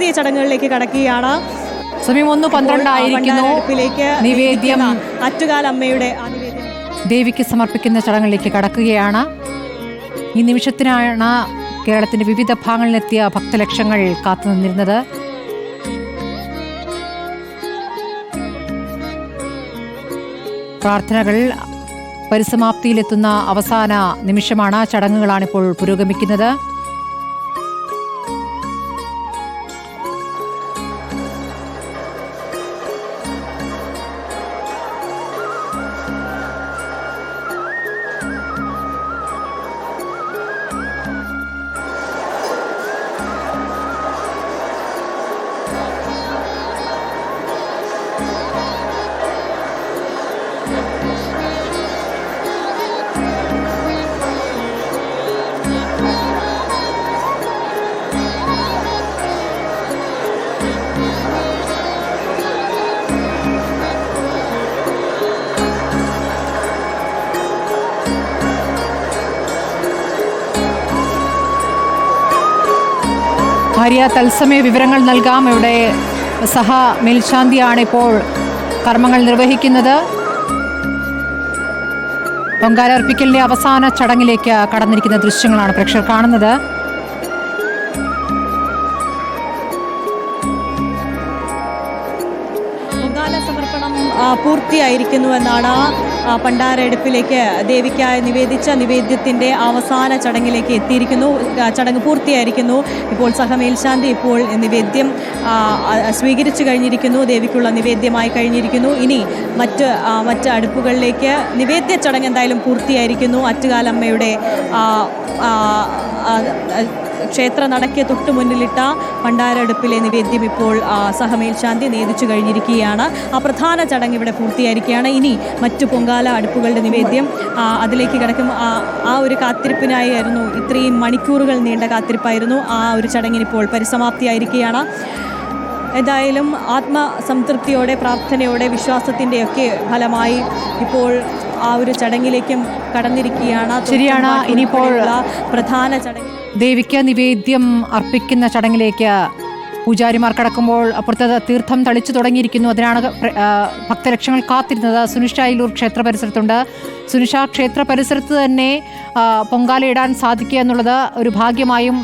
സാംസ്കാരിക ചടങ്ങുകളിലേക്ക് കടക്കുകയാണ്. സമയം 1:12 നിവേദ്യം ആറ്റുകാലമ്മയുടെ ദേവിക്ക് സമർപ്പിക്കുന്ന ചടങ്ങിലേക്ക് കടക്കുകയാണ്. ഈ നിമിഷത്തിനാണ് കേരളത്തിന്റെ വിവിധ ഭാഗങ്ങളിലെത്തിയ ഭക്തലക്ഷങ്ങൾ കാത്തുനിന്നിരുന്നത്. പ്രാർത്ഥനകൾ പരിസമാപ്തിയിലെത്തുന്ന അവസാന നിമിഷമാണ്. ചടങ്ങുകളാണിപ്പോൾ പുരോഗമിക്കുന്നത്. ഭാര്യ തത്സമയ വിവരങ്ങൾ നൽകാം. ഇവിടെ സഹ മേൽശാന്തിയാണ് ഇപ്പോൾ കർമ്മങ്ങൾ നിർവഹിക്കുന്നത്. പൊങ്കാലർപ്പിക്കലിന്റെ അവസാന ചടങ്ങിലേക്ക് കടന്നിരിക്കുന്ന ദൃശ്യങ്ങളാണ് പ്രേക്ഷകർ കാണുന്നത്. സമർപ്പണം പൂർത്തിയായിരിക്കുന്നുവെന്നാണ് പണ്ടാരടുപ്പിലേക്ക് ദേവിക്കായി നിവേദിച്ച നിവേദ്യത്തിൻ്റെ അവസാന ചടങ്ങിലേക്ക് എത്തിയിരിക്കുന്നു. ചടങ്ങ് പൂർത്തിയായിരിക്കുന്നു. ഇപ്പോൾ സഹമേൽശാന്തി ഇപ്പോൾ നിവേദ്യം സ്വീകരിച്ചു കഴിഞ്ഞിരിക്കുന്നു. ദേവിക്കുള്ള നിവേദ്യമായി കഴിഞ്ഞിരിക്കുന്നു. ഇനി മറ്റ് അടുപ്പുകളിലേക്ക് നിവേദ്യ ചടങ്ങ് എന്തായാലും പൂർത്തിയായിരിക്കുന്നു. ആറ്റുകാലമ്മയുടെ ക്ഷേത്ര നടയ്ക്ക് തൊട്ടു മുന്നിലിട്ട പണ്ടാരടുപ്പിലെ നിവേദ്യം ഇപ്പോൾ സഹമേൽശാന്തി നേദിച്ചു കഴിഞ്ഞിരിക്കുകയാണ്. ആ പ്രധാന ചടങ്ങ് ഇവിടെ പൂർത്തിയായിരിക്കുകയാണ്. ഇനി മറ്റു പൊങ്കാല അടുപ്പുകളുടെ നിവേദ്യം അതിലേക്ക് കിടക്കും. ആ ഒരു കാത്തിരിപ്പിനായിരുന്നു, ഇത്രയും മണിക്കൂറുകൾ നീണ്ട കാത്തിരിപ്പായിരുന്നു. ആ ഒരു ചടങ്ങിനിപ്പോൾ പരിസമാപ്തിയായിരിക്കുകയാണ്. എന്തായാലും ആത്മസംതൃപ്തിയോടെ, പ്രാർത്ഥനയോടെ, വിശ്വാസത്തിൻ്റെയൊക്കെ ഫലമായി ഇപ്പോൾ ആ ഒരു ചടങ്ങിലേക്കും കടന്നിരിക്കുകയാണ്. ശരിയാണ്. ഇനിയിപ്പോൾ പ്രധാന ചടങ്ങ് ദേവിക്ക് നിവേദ്യം അർപ്പിക്കുന്ന ചടങ്ങിലേക്ക് പൂജാരിമാർ കടക്കുമ്പോൾ അപ്പുറത്ത് തീർത്ഥം തളിച്ചു തുടങ്ങിയിരിക്കുന്നു. അതിനാണ് ഭക്തലക്ഷങ്ങൾ കാത്തിരുന്നത്. സുനിഷ അയിലൂർ ക്ഷേത്ര പരിസരത്തുണ്ട്. സുനിഷ, ക്ഷേത്ര പരിസരത്ത് തന്നെ പൊങ്കാലയിടാൻ സാധിക്കുക എന്നുള്ളത് ഒരു ഭാഗ്യമായും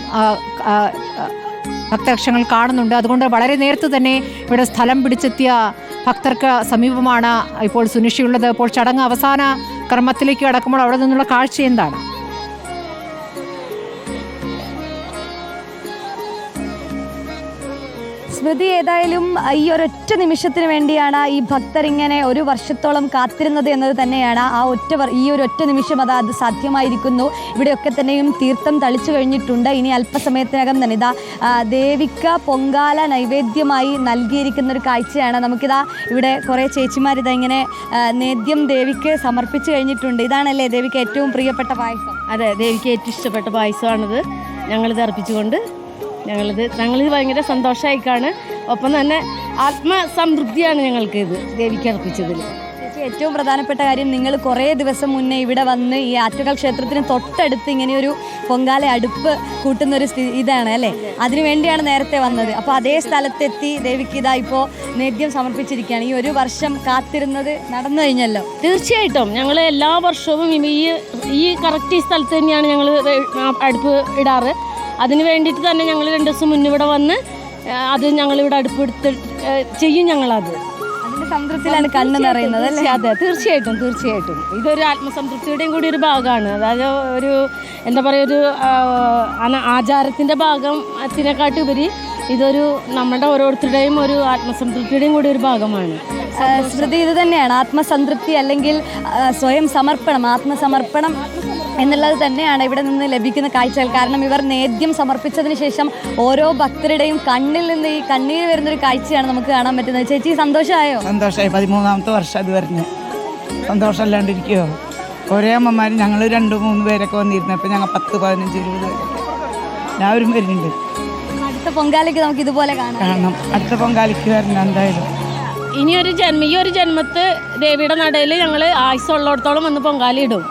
ഭക്തലക്ഷങ്ങൾ കാണുന്നുണ്ട്. അതുകൊണ്ട് വളരെ നേരത്തെ തന്നെ ഇവിടെ സ്ഥലം പിടിച്ചെത്തിയ ഭക്തർക്ക് സമീപമാണ് ഇപ്പോൾ സുനിഷയുള്ളത്. ഇപ്പോൾ ചടങ്ങ് അവസാന കർമ്മത്തിലേക്ക് കടക്കുമ്പോൾ അവിടെ നിന്നുള്ള കാഴ്ച എന്താണ്? സ്മൃതി, ഏതായാലും ഈ ഒരൊറ്റ നിമിഷത്തിന് വേണ്ടിയാണ് ഈ ഭക്തർ ഇങ്ങനെ ഒരു വർഷത്തോളം കാത്തിരുന്നത് എന്നത് തന്നെയാണ്. ഈ ഒരു ഒറ്റ നിമിഷം അത് സാധ്യമായിരിക്കുന്നു. ഇവിടെയൊക്കെ തന്നെയും തീർത്ഥം തളിച്ചു കഴിഞ്ഞിട്ടുണ്ട്. ഇനി അല്പസമയത്തിനകം തന്നെ ഇതാ ദേവിക്ക് പൊങ്കാല നൈവേദ്യമായി നൽകിയിരിക്കുന്ന ഒരു കാഴ്ചയാണ്. നമുക്കിതാ ഇവിടെ കുറേ ചേച്ചിമാരിതാ ഇങ്ങനെ നേദ്യം ദേവിക്ക് സമർപ്പിച്ചു കഴിഞ്ഞിട്ടുണ്ട്. ഇതാണല്ലേ ദേവിക്ക് ഏറ്റവും പ്രിയപ്പെട്ട പായസം? അതെ, ദേവിക്ക് ഏറ്റവും ഇഷ്ടപ്പെട്ട പായസമാണിത്. ഞങ്ങളിത് അർപ്പിച്ചുകൊണ്ട് ഞങ്ങളിത് ഭയങ്കര സന്തോഷമായിക്കാണ്. ഒപ്പം തന്നെ ആത്മസംതൃപ്തിയാണ് ഞങ്ങൾക്ക് ഇത് ദേവിക്ക് അർപ്പിച്ചതിൽ. ഏറ്റവും പ്രധാനപ്പെട്ട കാര്യം, നിങ്ങൾ കുറേ ദിവസം മുന്നേ ഇവിടെ വന്ന് ഈ ആറ്റുകാൽ ക്ഷേത്രത്തിന് തൊട്ടടുത്ത് ഇങ്ങനെയൊരു പൊങ്കാല അടുപ്പ് കൂട്ടുന്നൊരു ഇതാണ് അല്ലേ? അതിനുവേണ്ടിയാണ് നേരത്തെ വന്നത്. അപ്പോൾ അതേ സ്ഥലത്തെത്തി ദേവിക്ക് ഇതാ ഇപ്പോൾ നേദ്യം സമർപ്പിച്ചിരിക്കുകയാണ്. ഈ ഒരു വർഷം കാത്തിരുന്നത് നടന്നു കഴിഞ്ഞല്ലോ. തീർച്ചയായിട്ടും ഞങ്ങൾ എല്ലാ വർഷവും ഈ കറക്റ്റ് ഈ സ്ഥലത്ത് തന്നെയാണ് ഞങ്ങൾ അടുപ്പ് ഇടാറ്. അതിന് വേണ്ടിയിട്ട് തന്നെ ഞങ്ങൾ 2 ദിവസം മുന്നിവിടെ വന്ന് അത് ഞങ്ങളിവിടെ അടുപ്പെടുത്ത് ചെയ്യും. ഞങ്ങളത് അതിൻ്റെ സംതൃപ്തിയിലാണ് കണ്ണ് നിറയുന്നത് അല്ലേ? അതെ, തീർച്ചയായിട്ടും. ഇതൊരു ആത്മസംതൃപ്തിയുടെയും കൂടി ഒരു ഭാഗമാണ്. അതായത് ഒരു എന്താ പറയുക, ഒരു ആചാരത്തിൻ്റെ ഭാഗത്തിനെക്കാട്ടി ഉപരി ഇതൊരു നമ്മുടെ ഓരോരുത്തരുടെയും ഒരു ആത്മസംതൃപ്തിയുടെയും കൂടി ഒരു ഭാഗമാണ്. സ്മൃതി, ഇത് തന്നെയാണ് ആത്മസംതൃപ്തി അല്ലെങ്കിൽ സ്വയം സമർപ്പണം, ആത്മസമർപ്പണം എന്നുള്ളത് തന്നെയാണ് ഇവിടെ നിന്ന് ലഭിക്കുന്ന കാഴ്ചകൾ. കാരണം ഇവർ നേദ്യം സമർപ്പിച്ചതിന് ശേഷം ഓരോ ഭക്തരുടെയും കണ്ണിൽ നിന്ന് ഈ കണ്ണീര് വരുന്നൊരു കാഴ്ചയാണ് നമുക്ക് കാണാൻ പറ്റുന്നത്. ചേച്ചി, സന്തോഷമായോ? സന്തോഷമായി. 13ാമത്തെ വർഷം അത് വരുന്നത്. സന്തോഷമല്ലാണ്ടിരിക്കുമോ? ഒരേ അമ്മമാർ ഞങ്ങൾ 2-3 പേരൊക്കെ വന്നിരുന്നപ്പോൾ ഞങ്ങൾ 10-15-20 പേരൊക്കെ എല്ലാവരും വരുന്നുണ്ട്. അടുത്ത പൊങ്കാലയ്ക്ക് നമുക്ക് ഇതുപോലെ കാണാം. അടുത്ത പൊങ്കാലയ്ക്ക് വരണം എന്തായാലും. ഈ ഒരു ജന്മത്ത് ദേവിയുടെ നടയിൽ ഞങ്ങൾ ആയുസ്സുള്ളിടത്തോളം വന്ന് പൊങ്കാല ഇടും.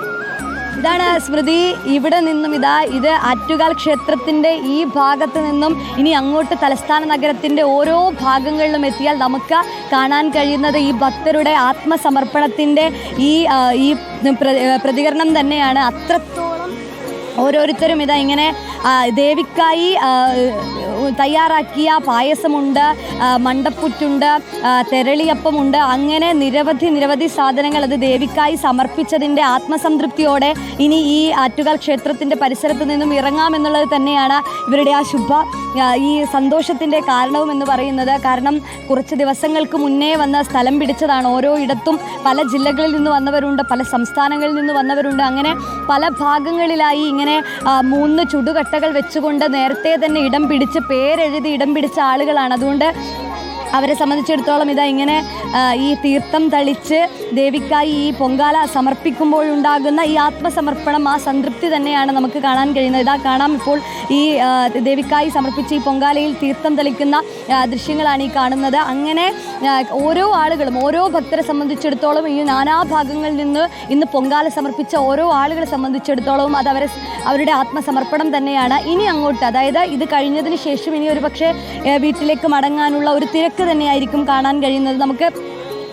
ഇതാണ് സ്മൃതി. ഇവിടെ നിന്നും ഇത് ആറ്റുകാൽ ക്ഷേത്രത്തിൻ്റെ ഈ ഭാഗത്ത് നിന്നും ഇനി അങ്ങോട്ട് തലസ്ഥാന നഗരത്തിൻ്റെ ഓരോ ഭാഗങ്ങളിലും എത്തിയാൽ നമുക്ക് കാണാൻ കഴിയുന്നത് ഈ ഭക്തരുടെ ആത്മസമർപ്പണത്തിൻ്റെ ഈ പ്രതികരണം തന്നെയാണ്. അത്രത്തോളം ഓരോരുത്തരും ഇങ്ങനെ ദേവിക്കായി തയ്യാറാക്കിയ പായസമുണ്ട്, മണ്ടപ്പുറ്റുണ്ട്, തെരളിയപ്പമുണ്ട്, അങ്ങനെ നിരവധി സാധനങ്ങൾ അത് ദേവിക്കായി സമർപ്പിച്ചതിൻ്റെ ആത്മസംതൃപ്തിയോടെ ഇനി ഈ ആറ്റുകാൽ ക്ഷേത്രത്തിൻ്റെ പരിസരത്ത് നിന്നും ഇറങ്ങാമെന്നുള്ളത് തന്നെയാണ് ഇവരുടെ ഈ സന്തോഷത്തിൻ്റെ കാരണവും എന്ന് പറയുന്നത്. കാരണം കുറച്ച് ദിവസങ്ങൾക്ക് മുന്നേ വന്ന് സ്ഥലം പിടിച്ചതാണ്. ഓരോ ഇടത്തും പല ജില്ലകളിൽ നിന്ന് വന്നവരുണ്ട്, പല സംസ്ഥാനങ്ങളിൽ നിന്ന് വന്നവരുണ്ട്. അങ്ങനെ പല ഭാഗങ്ങളിലായി ഇങ്ങനെ 3 ചുടുകട്ടകൾ വെച്ചുകൊണ്ട് നേരത്തെ തന്നെ പേരെഴുതി ഇടം പിടിച്ച ആളുകളാണ്. അതുകൊണ്ട് അവരെ സംബന്ധിച്ചിടത്തോളം ഇങ്ങനെ ഈ തീർത്ഥം തളിച്ച് ദേവിക്കായി ഈ പൊങ്കാല സമർപ്പിക്കുമ്പോഴുണ്ടാകുന്ന ഈ ആത്മസമർപ്പണം, ആ സംതൃപ്തി തന്നെയാണ് നമുക്ക് കാണാൻ കഴിയുന്നത്. കാണാം ഇപ്പോൾ ഈ ദേവിക്കായി സമർപ്പിച്ച് ഈ പൊങ്കാലയിൽ തീർത്ഥം തളിക്കുന്ന ദൃശ്യങ്ങളാണ് ഈ കാണുന്നത്. അങ്ങനെ ഓരോ ആളുകളും, ഓരോ ഭക്തരെ സംബന്ധിച്ചിടത്തോളം ഈ നാനാഭാഗങ്ങളിൽ നിന്ന് ഇന്ന് പൊങ്കാല സമർപ്പിച്ച ഓരോ ആളുകളെ സംബന്ധിച്ചിടത്തോളവും അത് അവരുടെ ആത്മസമർപ്പണം തന്നെയാണ്. ഇനി അങ്ങോട്ട്, അതായത് ഇത് കഴിഞ്ഞതിന് ശേഷം ഇനി ഒരു പക്ഷേ വീട്ടിലേക്ക് മടങ്ങാനുള്ള ഒരു തിരക്ക് തന്നെയായിരിക്കും കാണാൻ കഴിയുന്നത്. നമുക്ക്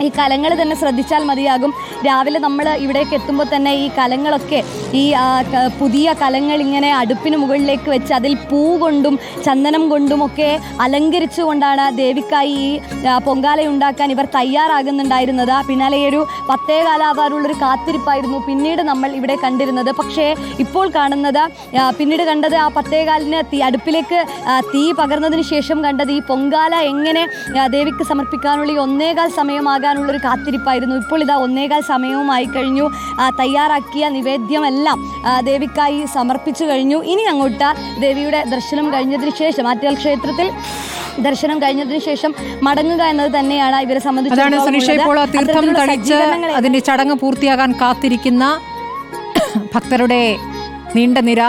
ഈ കലങ്ങൾ തന്നെ ശ്രദ്ധിച്ചാൽ മതിയാകും. രാവിലെ നമ്മൾ ഇവിടേക്ക് എത്തുമ്പോൾ തന്നെ ഈ കലങ്ങളൊക്കെ, ഈ പുതിയ കലങ്ങൾ ഇങ്ങനെ അടുപ്പിന് മുകളിലേക്ക് വെച്ച് അതിൽ പൂ കൊണ്ടും ചന്ദനം കൊണ്ടുമൊക്കെ അലങ്കരിച്ചുകൊണ്ടാണ് ദേവിക്കായി ഈ പൊങ്കാലയുണ്ടാക്കാൻ ഇവർ തയ്യാറാകുന്നുണ്ടായിരുന്നത്. പിന്നാലെ ഈ ഒരു 10:15 ആവാറുള്ളൊരു കാത്തിരിപ്പായിരുന്നു പിന്നീട് നമ്മൾ ഇവിടെ കണ്ടിരുന്നത്. പക്ഷേ ഇപ്പോൾ കാണുന്നത്, പിന്നീട് കണ്ടത് ആ 10:15 അടുപ്പിലേക്ക് തീ പകർന്നതിന് ശേഷം കണ്ടത് ഈ പൊങ്കാല എങ്ങനെ ദേവിക്ക് സമർപ്പിക്കാനുള്ള ഈ 1:15 സമയമാകാനുള്ളൊരു കാത്തിരിപ്പായിരുന്നു. ഇപ്പോൾ 1:15 സമയവുമായി കഴിഞ്ഞു. തയ്യാറാക്കിയ നിവേദ്യമെല്ലാം ദേവിക്കായി സമർപ്പിച്ചു കഴിഞ്ഞു. ഇനി അങ്ങോട്ട് ദേവിയുടെ ദർശനം കഴിഞ്ഞതിന് ശേഷം, ആറ്റുകാൽ ക്ഷേത്രത്തിൽ ദർശനം കഴിഞ്ഞതിന് ശേഷം മടങ്ങുക എന്നത് തന്നെയാണ് ഇവരെ സംബന്ധിച്ചിടത്തോളം. തീർത്ഥം തളിച്ച് അതിന്റെ ചടങ്ങ് പൂർത്തിയാകാൻ കാത്തിരിക്കുന്ന ഭക്തരുടെ നീണ്ട നിര